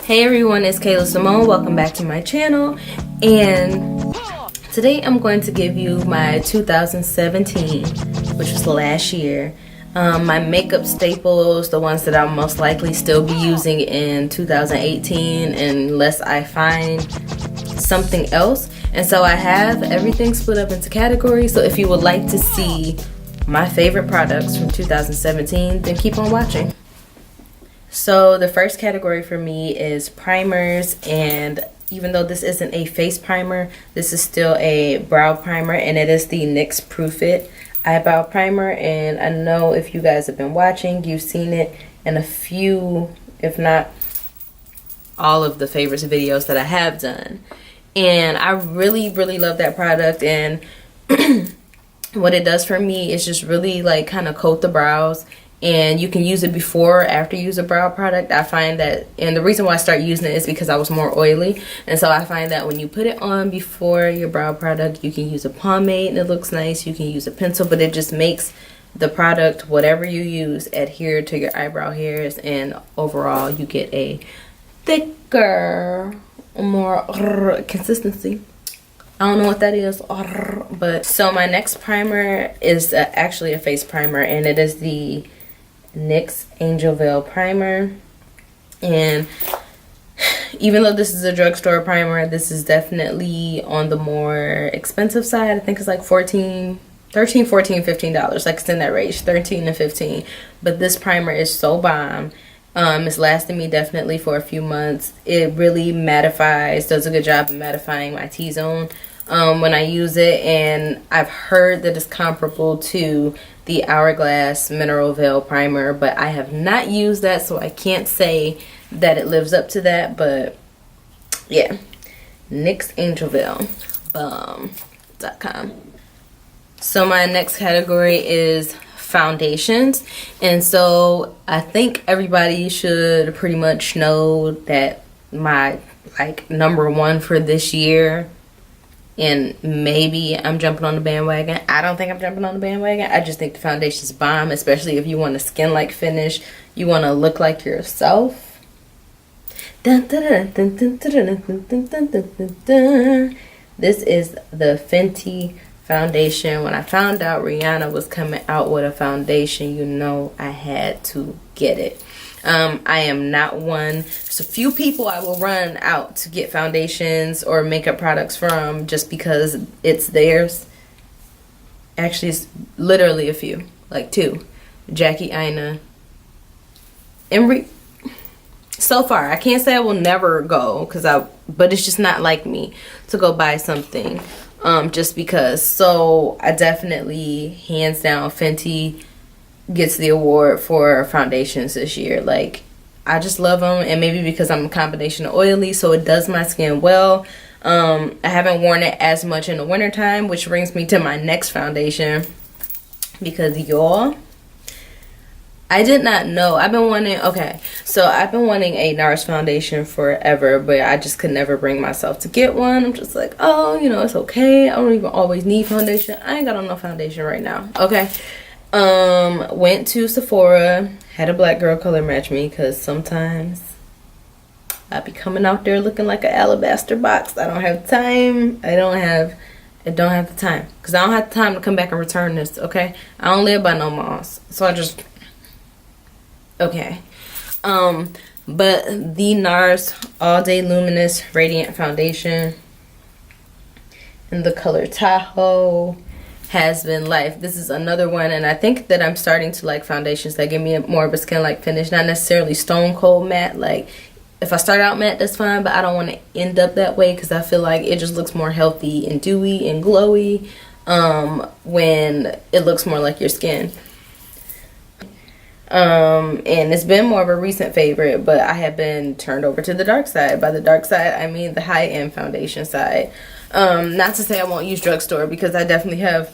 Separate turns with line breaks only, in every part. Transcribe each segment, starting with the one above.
Hey everyone, it's Kayla Symone. Welcome back to my channel, and today I'm going to give you my 2017, which was last year, my makeup staples, the ones that I'll most likely still be using in 2018 unless I find something else. And so I have everything split up into categories, so if you would like to see my favorite products from 2017, then keep on watching. So the first category for me is primers, and even though this isn't a face primer, this is still a brow primer, and it is the NYX Proof It eyebrow primer. And I know if you guys have been watching, you've seen it in a few, if not all of the favorites videos that I have done, and I really love that product. And what it does for me is just really like kind of coat the brows, and you can use it before or after you use a brow product. I find that, and the reason why I started using it is because I was more oily, and so I find that when you put it on before your brow product, you can use a pomade and it looks nice, you can use a pencil, but it just makes the product, whatever you use, adhere to your eyebrow hairs, and overall you get a thicker, more consistency. I don't know what that is, but so my next primer is actually a face primer, and it is the NYX Angel Veil primer. And even though this is a drugstore primer, this is definitely on the more expensive side. I think it's like $13, $14, $15, like it's in that range, 13 to 15. But this primer is so bomb. It's lasted me definitely for a few months. It really mattifies, does a good job of mattifying my T-zone when I use it, and I've heard that it's comparable to the Hourglass Mineral Veil primer, but I have not used that, so I can't say that it lives up to that. But yeah, NYX Angel Veil .com. So my next category is foundations, and so I think everybody should pretty much know that my number one for this year, and maybe I'm jumping on the bandwagon. I don't think I'm jumping on the bandwagon. I just think the foundation's bomb, especially if you want a skin-like finish. You want to look like yourself. This is the Fenty foundation. When I found out Rihanna was coming out with a foundation, you know I had to get it. I am not one. There's a few people I will run out to get foundations or makeup products from just because it's theirs. Actually, it's literally a few, like two. Jackie Aina, Emery. So far, I can't say I will never go, but it's just not like me to go buy something just because. So I definitely, hands down, Fenty gets the award for foundations this year. Like, I just love them, and maybe because I'm a combination of oily, so it does my skin well. I haven't worn it as much in the wintertime, which brings me to my next foundation, because y'all, I did not know. I've been wanting a NARS foundation forever, but I just could never bring myself to get one. I'm just like, oh, you know, it's okay. I don't even always need foundation. I ain't got on no foundation right now, okay? Went to Sephora, had a black girl color match me, because sometimes I be coming out there looking like an alabaster box. I don't have time. I don't have the time, because I don't have the time to come back and return this, okay? I don't live by no malls, so I just, okay. But the NARS All Day Luminous Radiant Foundation in the color Tahoe has been life. This is another one, and I think that I'm starting to like foundations that give me more of a skin-like finish, not necessarily stone cold matte. Like, if I start out matte, that's fine, but I don't want to end up that way, because I feel like it just looks more healthy and dewy and glowy when it looks more like your skin. And it's been more of a recent favorite, but I have been turned over to the dark side. By the dark side, I mean the high-end foundation side. Not to say I won't use drugstore, because I definitely have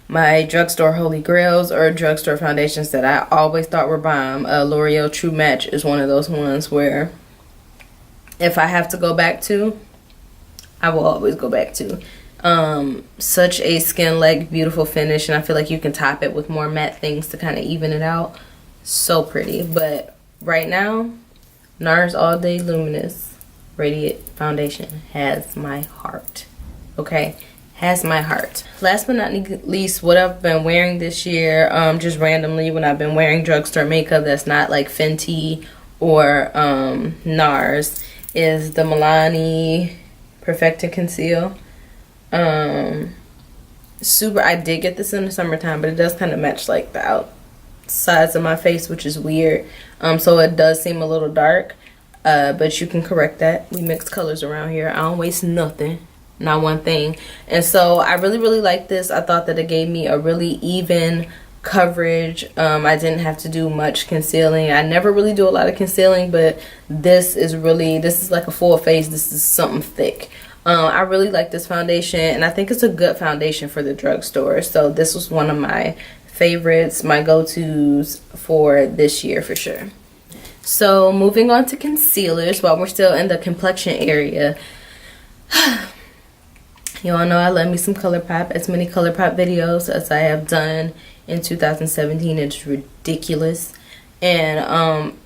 my drugstore holy grails or drugstore foundations that I always thought were bomb. L'Oreal True Match is one of those ones where if I have to go back to, I will always go back to. Such a skin-like beautiful finish, and I feel like you can top it with more matte things to kind of even it out. So pretty. But right now, NARS All Day Luminous Radiant Foundation has my heart. Okay, has my heart. Last but not least, what I've been wearing this year, just randomly when I've been wearing drugstore makeup that's not like Fenty or NARS, is the Milani Perfect and Conceal. Super, I did get this in the summertime, but it does kind of match like the outsides of my face, which is weird. So it does seem a little dark, but you can correct that. We mix colors around here. I don't waste nothing, not one thing. And so I really like this. I thought that it gave me a really even coverage. I didn't have to do much concealing. I never really do a lot of concealing, but this is like a full face. This is something thick. I really like this foundation, and I think it's a good foundation for the drugstore. So this was one of my favorites, my go-tos for this year for sure. So moving on to concealers, while we're still in the complexion area. You all know I love me some ColourPop. As many ColourPop videos as I have done in 2017, it's ridiculous. And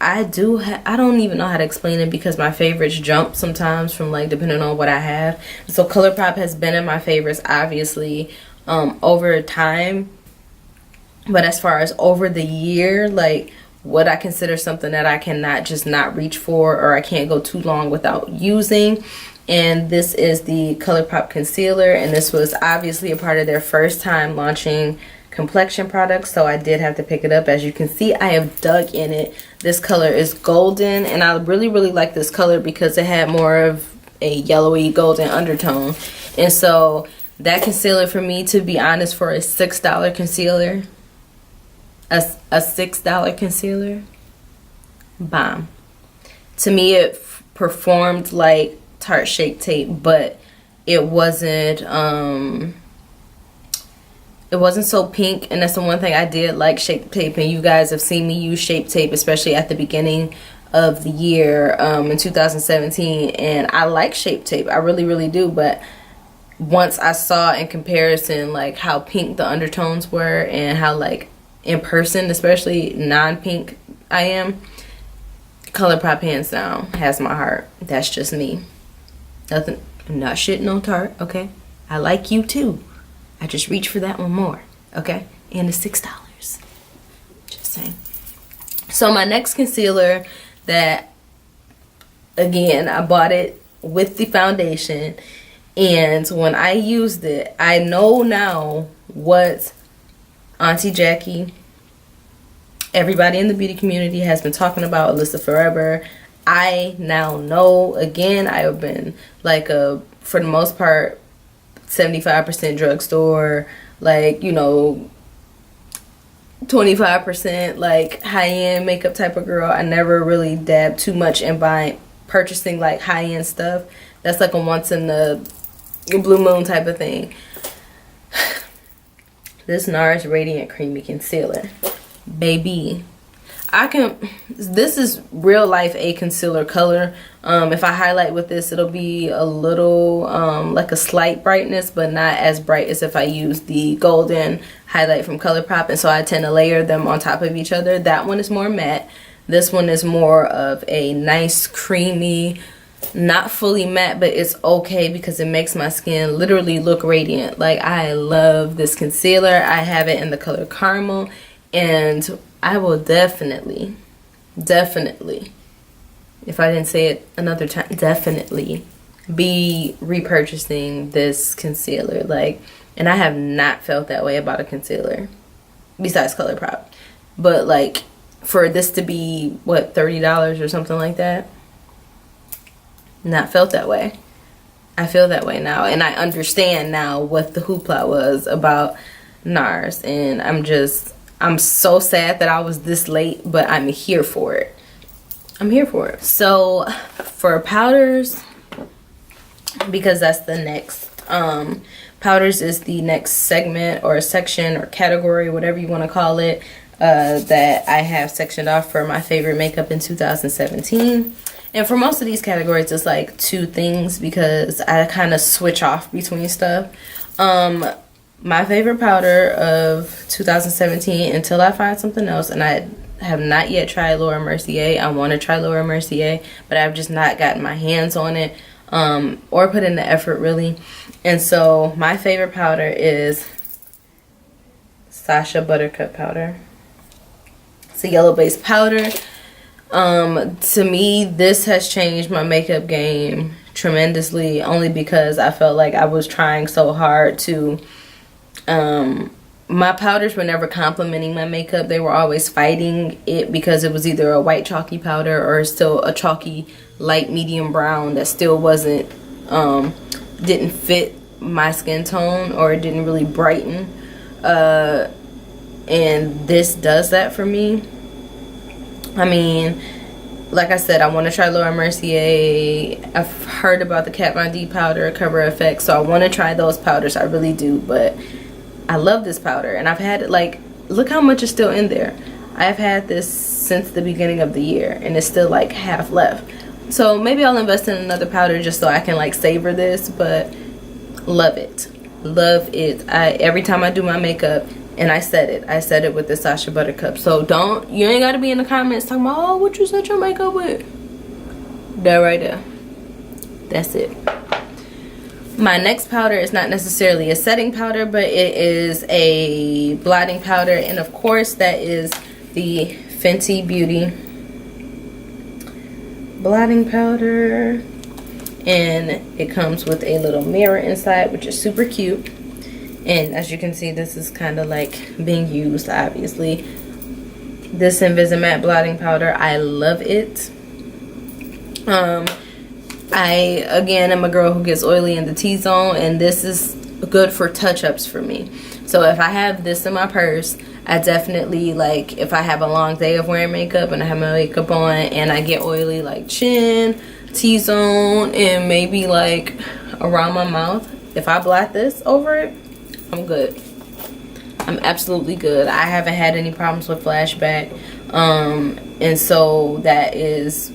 I don't even know how to explain it because my favorites jump sometimes from like depending on what I have. So ColourPop has been in my favorites obviously over time, but as far as over the year, like what I consider something that I cannot just not reach for, or I can't go too long without using. And this is the ColourPop concealer, and this was obviously a part of their first time launching complexion products, so I did have to pick it up. As you can see, I have dug in it. This color is golden, and I really like this color because it had more of a yellowy golden undertone. And so that concealer, for me, to be honest, for a $6 concealer, a $6 concealer, bomb. To me, it performed like Tarte Shape Tape, but it wasn't so pink. And that's the one thing I did like Shape Tape, and you guys have seen me use Shape Tape, especially at the beginning of the year in 2017, and I like Shape Tape, I really do. But once I saw in comparison like how pink the undertones were and how like in person, especially non-pink, I am, ColourPop hands down has my heart. That's just me. Nothing, I'm not shitting on Tarte, okay? I like you too. I just reach for that one more, okay? And it's $6. Just saying. So my next concealer that, again, I bought it with the foundation, and when I used it, I know now what Auntie Jackie, everybody in the beauty community has been talking about Alyssa forever. I now know. Again, I have been like for the most part, 75% drugstore, like, you know, 25% like high-end makeup type of girl. I never really dabbed too much in purchasing like high-end stuff. That's like a once in the blue moon type of thing. This NARS Radiant Creamy Concealer, baby, this is real life a concealer color. If I highlight with this, it'll be a little like a slight brightness, but not as bright as if I use the golden highlight from ColourPop. And so I tend to layer them on top of each other. That one is more matte. This one is more of a nice creamy, not fully matte, but it's okay because it makes my skin literally look radiant. Like, I love this concealer. I have it in the color Caramel, and I will definitely, if I didn't say it another time, definitely be repurchasing this concealer. Like, and I have not felt that way about a concealer besides ColourPop, but like for this to be what, $30 or something like that, not felt that way. I feel that way now, and I understand now what the hoopla was about NARS, and I'm so sad that I was this late, but I'm here for it. I'm here for it. So for powders, because that's the next, powders is the next segment or section or category, whatever you want to call it, that I have sectioned off for my favorite makeup in 2017. And for most of these categories, it's like two things because I kind of switch off between stuff. My favorite powder of 2017, until I find something else, and have not yet tried Laura Mercier. I want to try Laura Mercier, but I've just not gotten my hands on it or put in the effort really. And so my favorite powder is Sacha Buttercup powder. It's a yellow based powder. To me, this has changed my makeup game tremendously, only because I felt like I was trying so hard to my powders were never complementing my makeup. They were always fighting it because it was either a white chalky powder or still a chalky light medium brown that still wasn't didn't fit my skin tone, or it didn't really brighten, and this does that for me. I mean, like I said, I want to try Laura Mercier. I've heard about the Kat Von D powder, Cover FX, so I want to try those powders. I really do, but I love this powder, and I've had it, like, look how much is still in there. I've had this since the beginning of the year, and it's still like half left. So maybe I'll invest in another powder just so I can like savor this, but love it. Love it. Every time I do my makeup, and I said it with the Sacha Buttercup. So you ain't got to be in the comments talking about, oh, what you set your makeup with. That right there. That's it. My next powder is not necessarily a setting powder, but it is a blotting powder. And of course, that is the Fenty Beauty blotting powder. And it comes with a little mirror inside, which is super cute. And as you can see, this is kind of like being used, obviously. This Invisimatte blotting powder, I love it. I, again, am a girl who gets oily in the T-zone, and this is good for touch-ups for me. So if I have this in my purse, I definitely, like, if I have a long day of wearing makeup and I have my makeup on and I get oily, like chin, T-zone, and maybe like around my mouth, if I blot this over it, I'm good. I'm absolutely good. I haven't had any problems with flashback, and so that is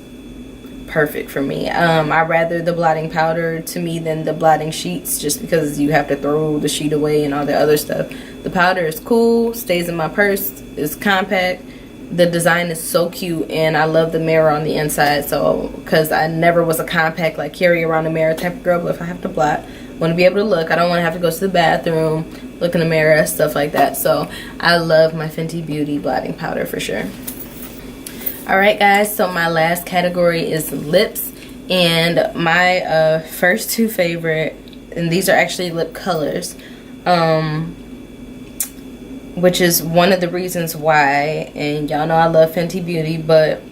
perfect for me. I rather the blotting powder to me than the blotting sheets, just because you have to throw the sheet away and all the other stuff. The powder is cool, stays in my purse, it's compact. The design is so cute, and I love the mirror on the inside. So, because I never was a compact, like, carry around a mirror type of girl, but if I have to blot, I want to be able to look. I don't want to have to go to the bathroom, look in the mirror, stuff like that. So I love my Fenty Beauty blotting powder for sure. Alright guys, so my last category is lips, and my first two favorite, and these are actually lip colors, which is one of the reasons why, and y'all know I love Fenty Beauty, but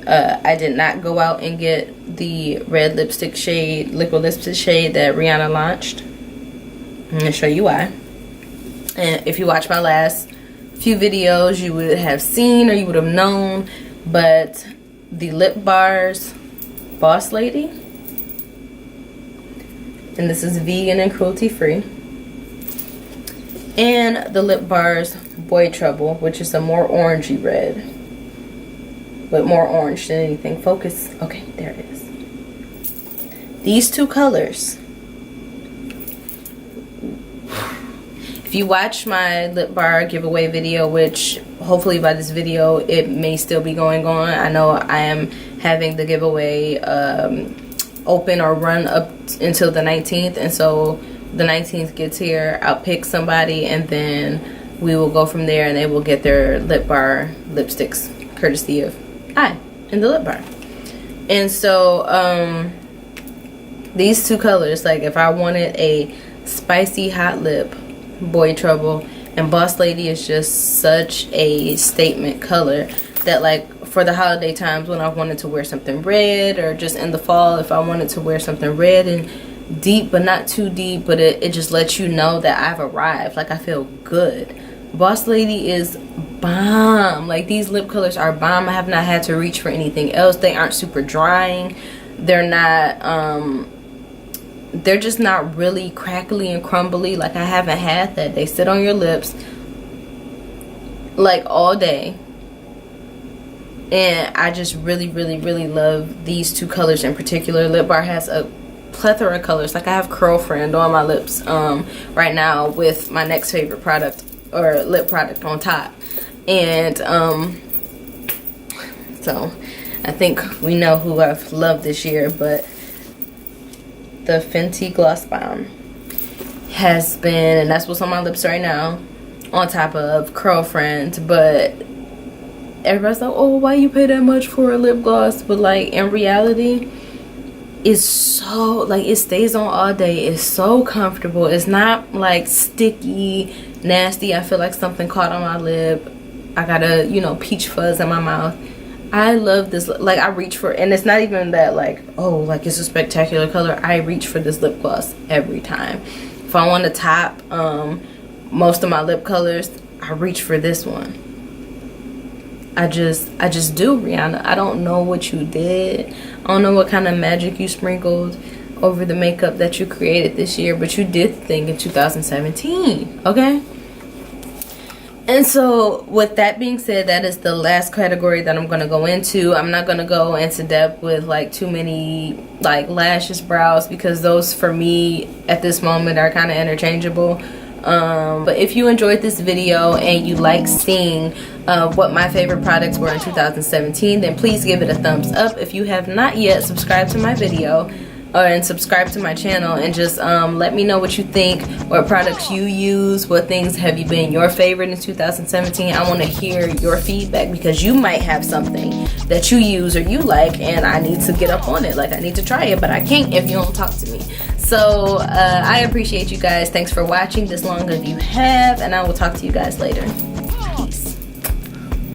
I did not go out and get the red lipstick shade, liquid lipstick shade that Rihanna launched. I'm going to show you why. And if you watch my last few videos, you would have seen, or you would have known, but the Lip Bars Boss Lady, and this is vegan and cruelty free, and the Lip Bars Boy Trouble, which is a more orangey red, but more orange than anything. Focus. Okay, there it is. These two colors, if you watch my lip bar giveaway video, which hopefully by this video it may still be going on. I know I am having the giveaway open or run up until the 19th, and so the 19th gets here, I'll pick somebody, and then we will go from there, and they will get their lip bar lipsticks courtesy of I in the lip bar. And so these two colors, like if I wanted a spicy hot lip, Boy Trouble, and Boss Lady is just such a statement color that, like, for the holiday times when I wanted to wear something red, or just in the fall if I wanted to wear something red and deep but not too deep, but it just lets you know that I've arrived, like I feel good. Boss Lady is bomb. Like, these lip colors are bomb. I have not had to reach for anything else. They aren't super drying. They're not they're just not really crackly and crumbly. Like, I haven't had that. They sit on your lips like all day, and I just really love these two colors in particular. Lip Bar has a plethora of colors. Like, I have Curl Friend on my lips right now with my next favorite product, or lip product, on top. And So I think we know who I've loved this year, but the Fenty Gloss Bomb has been, and that's what's on my lips right now, on top of Curlfriend. But everybody's like, oh, why you pay that much for a lip gloss? But like, in reality, it's so, like, it stays on all day. It's so comfortable. It's not like sticky, nasty. I feel like something caught on my lip. I got a, you know, peach fuzz in my mouth. I love this. Like, I reach for, and it's not even that like, oh, like it's a spectacular color. I reach for this lip gloss every time. If I want to top most of my lip colors, I reach for this one. I just do, Rihanna. I don't know what you did. I don't know what kind of magic you sprinkled over the makeup that you created this year, but you did the thing in 2017, okay? And so with that being said, that is the last category that I'm going to go into. I'm not going to go into depth with like too many like lashes, brows, because those for me at this moment are kind of interchangeable. But if you enjoyed this video and you like seeing what my favorite products were in 2017, then please give it a thumbs up. If you have not yet, subscribe to my video and subscribe to my channel, and just let me know what you think, what products you use, what things have you been your favorite in 2017. I want to hear your feedback, because you might have something that you use or you like and I need to get up on it. Like, I need to try it, but I can't if you don't talk to me. So I appreciate you guys. Thanks for watching this long if you have, and I will talk to you guys later.